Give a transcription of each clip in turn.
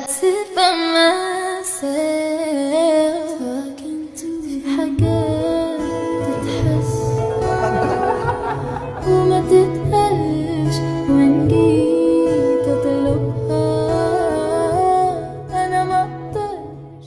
sit by myself talking to في حاجات تتحس وما تتقالش وإن جيت أطلبها أنا مقدرش.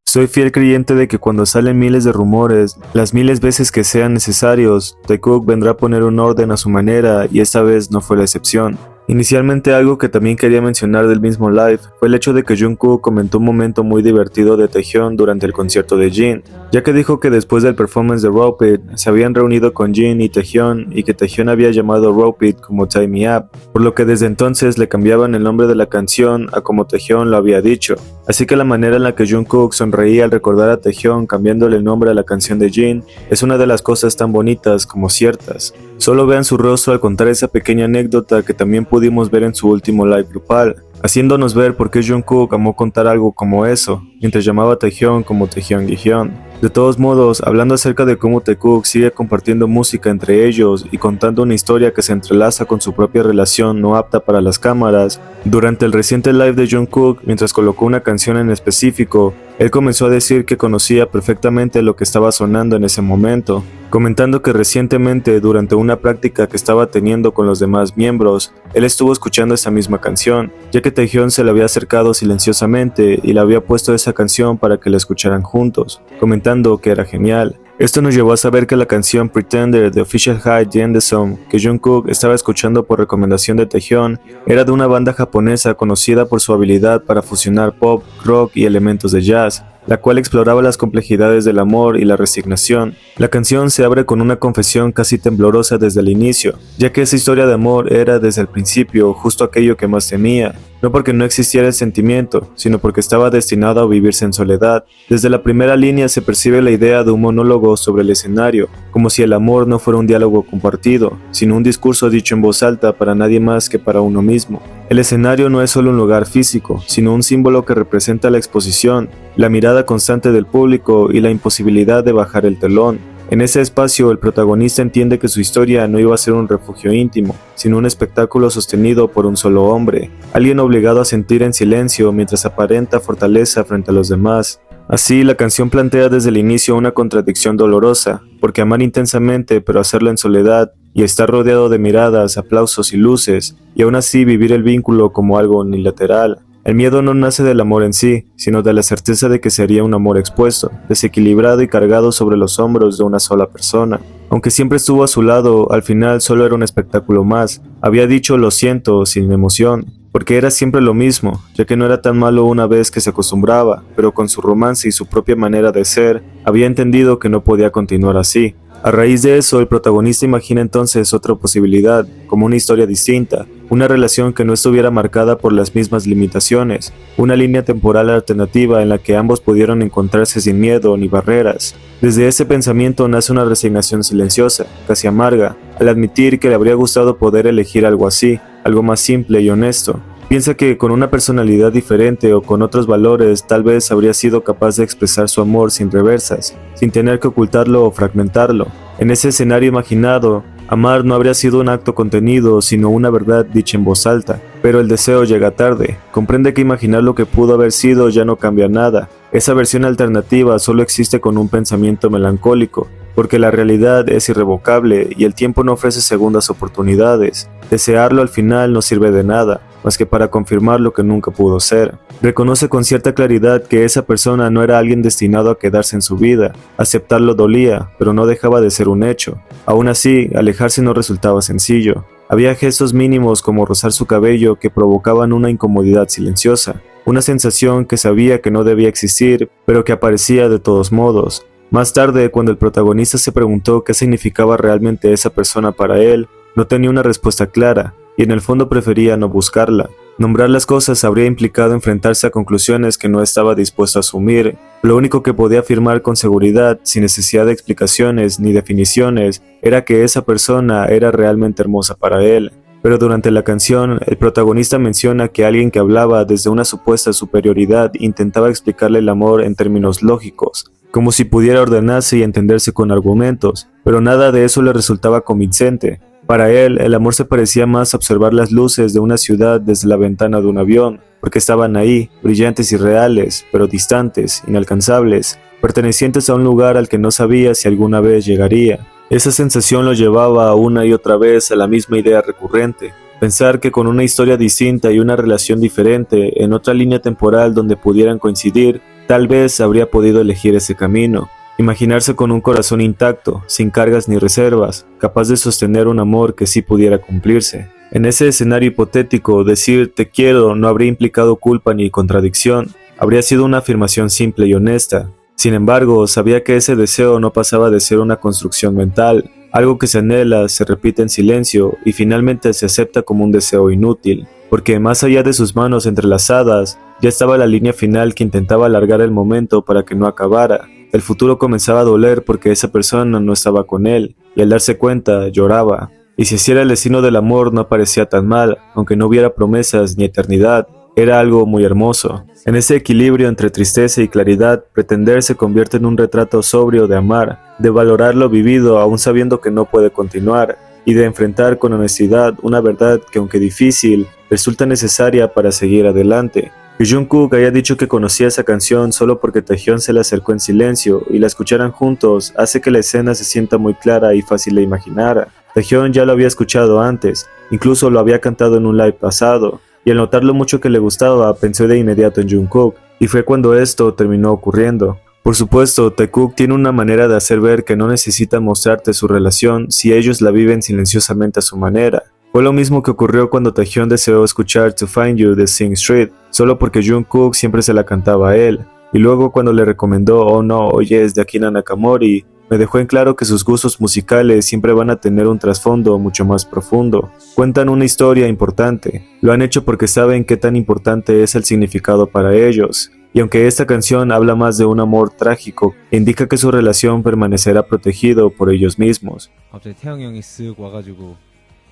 Soy fiel creyente de que cuando salen miles de rumores, las miles veces que sean necesarios, The Cook vendrá a poner un orden a su manera y esta vez no fue la excepción. Inicialmente algo que también quería mencionar del mismo live fue el hecho de que Jungkook comentó un momento muy divertido de Taehyung durante el concierto de Jin, ya que dijo que después del performance de Rope It se habían reunido con Jin y Taehyung y que Taehyung había llamado Rope It como Tie Me Up, por lo que desde entonces le cambiaban el nombre de la canción a como Taehyung lo había dicho. Así que la manera en la que Jungkook sonreía al recordar a Taehyung cambiándole el nombre a la canción de Jin es una de las cosas tan bonitas como ciertas. Solo vean su rostro al contar esa pequeña anécdota que también pudimos ver en su último live grupal, haciéndonos ver por qué Jungkook amó contar algo como eso, mientras llamaba a Taehyung como Taehyung. De todos modos, hablando acerca de cómo Taekook sigue compartiendo música entre ellos y contando una historia que se entrelaza con su propia relación no apta para las cámaras, durante el reciente live de Jungkook, mientras colocó una canción en específico, él comenzó a decir que conocía perfectamente lo que estaba sonando en ese momento, comentando que recientemente durante una práctica que estaba teniendo con los demás miembros, él estuvo escuchando esa misma canción, ya que Taehyung se le había acercado silenciosamente y le había puesto esa canción para que la escucharan juntos, comentando que era genial. Esto nos llevó a saber que la canción Pretender de Official High Song que Jungkook estaba escuchando por recomendación de Taehyung era de una banda japonesa conocida por su habilidad para fusionar pop, rock y elementos de jazz, la cual exploraba las complejidades del amor y la resignación. La canción se abre con una confesión casi temblorosa desde el inicio, ya que esa historia de amor era desde el principio justo aquello que más temía, no porque no existiera el sentimiento, sino porque estaba destinado a vivirse en soledad. Desde la primera línea se percibe la idea de un monólogo sobre el escenario, como si el amor no fuera un diálogo compartido, sino un discurso dicho en voz alta para nadie más que para uno mismo. El escenario no es solo un lugar físico, sino un símbolo que representa la exposición, la mirada constante del público y la imposibilidad de bajar el telón. En ese espacio, el protagonista entiende que su historia no iba a ser un refugio íntimo, sino un espectáculo sostenido por un solo hombre, alguien obligado a sentir en silencio mientras aparenta fortaleza frente a los demás. Así, la canción plantea desde el inicio una contradicción dolorosa, porque amar intensamente pero hacerlo en soledad, y estar rodeado de miradas, aplausos y luces, y aún así vivir el vínculo como algo unilateral. El miedo no nace del amor en sí, sino de la certeza de que sería un amor expuesto, desequilibrado y cargado sobre los hombros de una sola persona. Aunque siempre estuvo a su lado, al final solo era un espectáculo más. Había dicho lo siento sin emoción, porque era siempre lo mismo, ya que no era tan malo una vez que se acostumbraba, pero con su romance y su propia manera de ser, había entendido que no podía continuar así. A raíz de eso, el protagonista imagina entonces otra posibilidad, como una historia distinta, una relación que no estuviera marcada por las mismas limitaciones, una línea temporal alternativa en la que ambos pudieron encontrarse sin miedo ni barreras. Desde ese pensamiento nace una resignación silenciosa, casi amarga, al admitir que le habría gustado poder elegir algo así, algo más simple y honesto. Piensa que con una personalidad diferente o con otros valores tal vez habría sido capaz de expresar su amor sin reversas, sin tener que ocultarlo o fragmentarlo. En ese escenario imaginado, amar no habría sido un acto contenido, sino una verdad dicha en voz alta. Pero el deseo llega tarde. Comprende que imaginar lo que pudo haber sido ya no cambia nada. Esa versión alternativa solo existe con un pensamiento melancólico, porque la realidad es irrevocable y el tiempo no ofrece segundas oportunidades. Desearlo al final no sirve de nada, más que para confirmar lo que nunca pudo ser. Reconoce con cierta claridad que esa persona no era alguien destinado a quedarse en su vida. Aceptarlo dolía, pero no dejaba de ser un hecho. Aún así, alejarse no resultaba sencillo. Había gestos mínimos como rozar su cabello que provocaban una incomodidad silenciosa, una sensación que sabía que no debía existir, pero que aparecía de todos modos. Más tarde, cuando el protagonista se preguntó qué significaba realmente esa persona para él, no tenía una respuesta clara, y en el fondo prefería no buscarla. Nombrar las cosas habría implicado enfrentarse a conclusiones que no estaba dispuesto a asumir. Lo único que podía afirmar con seguridad, sin necesidad de explicaciones ni definiciones, era que esa persona era realmente hermosa para él. Pero durante la canción, el protagonista menciona que alguien que hablaba desde una supuesta superioridad intentaba explicarle el amor en términos lógicos, como si pudiera ordenarse y entenderse con argumentos, pero nada de eso le resultaba convincente. Para él, el amor se parecía más a observar las luces de una ciudad desde la ventana de un avión, porque estaban ahí, brillantes y reales, pero distantes, inalcanzables, pertenecientes a un lugar al que no sabía si alguna vez llegaría. Esa sensación lo llevaba una y otra vez a la misma idea recurrente, pensar que con una historia distinta y una relación diferente, en otra línea temporal donde pudieran coincidir, tal vez habría podido elegir ese camino. Imaginarse con un corazón intacto, sin cargas ni reservas, capaz de sostener un amor que sí pudiera cumplirse. En ese escenario hipotético, decir te quiero no habría implicado culpa ni contradicción, habría sido una afirmación simple y honesta. Sin embargo, sabía que ese deseo no pasaba de ser una construcción mental, algo que se anhela, se repite en silencio y finalmente se acepta como un deseo inútil, porque más allá de sus manos entrelazadas, ya estaba la línea final que intentaba alargar el momento para que no acabara. El futuro comenzaba a doler porque esa persona no estaba con él, y al darse cuenta, lloraba. Y si así era el destino del amor no parecía tan mal, aunque no hubiera promesas ni eternidad, era algo muy hermoso. En ese equilibrio entre tristeza y claridad, pretender se convierte en un retrato sobrio de amar, de valorar lo vivido aún sabiendo que no puede continuar, y de enfrentar con honestidad una verdad que aunque difícil, resulta necesaria para seguir adelante. Que Jungkook haya dicho que conocía esa canción solo porque Taehyun se le acercó en silencio y la escucharan juntos hace que la escena se sienta muy clara y fácil de imaginar. Taehyun ya lo había escuchado antes, incluso lo había cantado en un live pasado, y al notar lo mucho que le gustaba pensó de inmediato en Jungkook, y fue cuando esto terminó ocurriendo. Por supuesto, Taekook tiene una manera de hacer ver que no necesita mostrarte su relación si ellos la viven silenciosamente a su manera. Fue lo mismo que ocurrió cuando Taehyun deseó escuchar To Find You de Sing Street, solo porque Jungkook siempre se la cantaba a él, y luego cuando le recomendó Oh No, Oyes de Akina Nakamori, me dejó en claro que sus gustos musicales siempre van a tener un trasfondo mucho más profundo. Cuentan una historia importante, lo han hecho porque saben qué tan importante es el significado para ellos. Y aunque esta canción habla más de un amor trágico, indica que su relación permanecerá protegido por ellos mismos. 갑자기 태영 형이 쓱 와가지고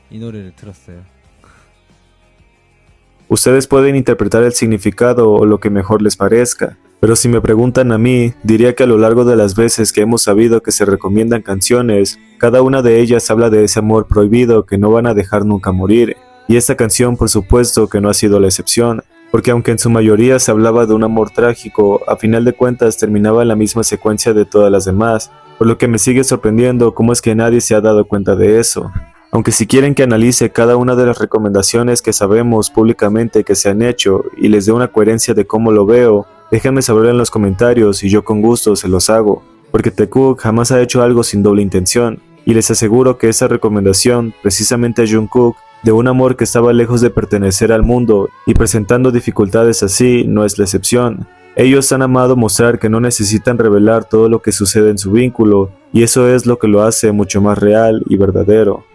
이 노래를 틀었어요. Ustedes pueden interpretar el significado o lo que mejor les parezca, pero si me preguntan a mí, diría que a lo largo de las veces que hemos sabido que se recomiendan canciones, cada una de ellas habla de ese amor prohibido que no van a dejar nunca morir, y esta canción por supuesto que no ha sido la excepción, porque aunque en su mayoría se hablaba de un amor trágico, a final de cuentas terminaba en la misma secuencia de todas las demás, por lo que me sigue sorprendiendo cómo es que nadie se ha dado cuenta de eso. Aunque si quieren que analice cada una de las recomendaciones que sabemos públicamente que se han hecho y les dé una coherencia de cómo lo veo, déjenme saber en los comentarios y yo con gusto se los hago, porque Taekook jamás ha hecho algo sin doble intención, y les aseguro que esa recomendación, precisamente a Jungkook, de un amor que estaba lejos de pertenecer al mundo y presentando dificultades así, no es la excepción. Ellos han amado mostrar que no necesitan revelar todo lo que sucede en su vínculo, y eso es lo que lo hace mucho más real y verdadero.